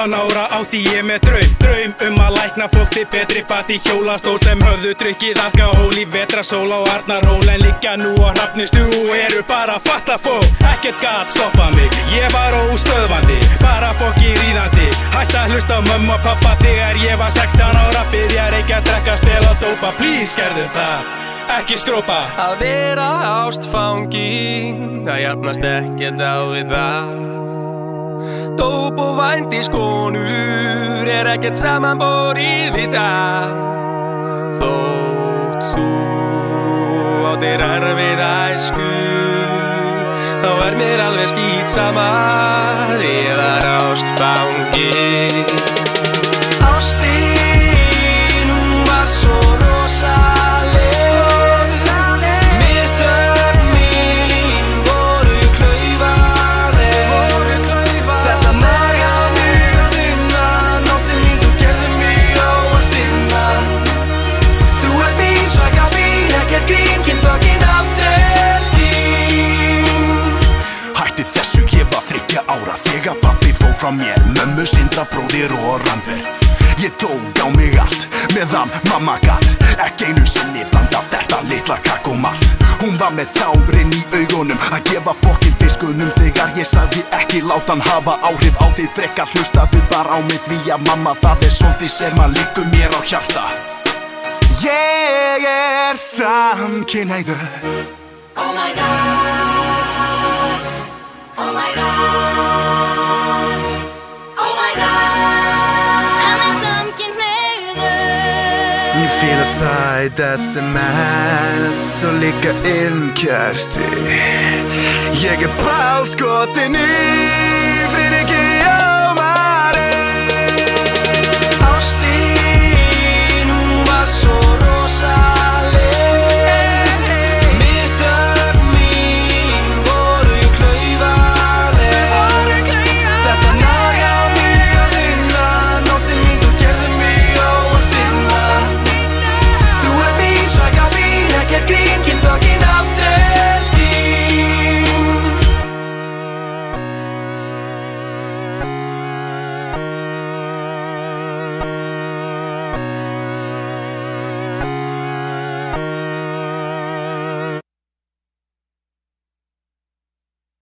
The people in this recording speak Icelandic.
16 ára átti ég með draum að lækna fólk til betri bati hjólastól sem höfðu drukkið alkohól í vetrasól á Arnarhól en liggja nú á Hrafnistu og eru bara fatlafólk. Ekkert gat stoppa mig, ég var óstöðvandi, bara fokki ríðandi. Hætt að hlusta á mömmu og pappa þegar ég var 16 ára, byrja að reykja, drekka, stela, dópa. Please gerðu það, ekki skrópa. Að vera ástfangin, það jafnast ekkert á við það. Dóp og vændiskonur ekkert samanborið við það. Þótt þú áttir erfið æsku, þá mér alveg skítsama. Ég var ástfangin. Ástin, hún var svo rosaleg. Mistök mín voru klaufaleg. Þetta nagaði mig að innan. Ástin mín, þú gerðir mig óástinna. Þú mín, svaka mín, ekkert grín, kynþokkin afturskín. Hætti þessu, ég var 30 ára þegar pabbi fór frá mér. Mömmu, Sindra, bróðir og Randver. Ég tók á mig allt meðan mamma gat ekki einu sinni blanda þetta litla kakómalt. Hún var með tárin í augunum að gefa fokkin fiskunum þegar ég sagði ekki láta hann hafa áhrif á þig. Frekar hlustaðu bara á mig því að mamma, það svolítið sem að liggur mér á hjarta. Ég samkynhneigður. Oh my God, oh my God, oh my God. Hann samkynhneigður. Ég fíla sæt SMS og líka ilmkerti. Ég bálskotin í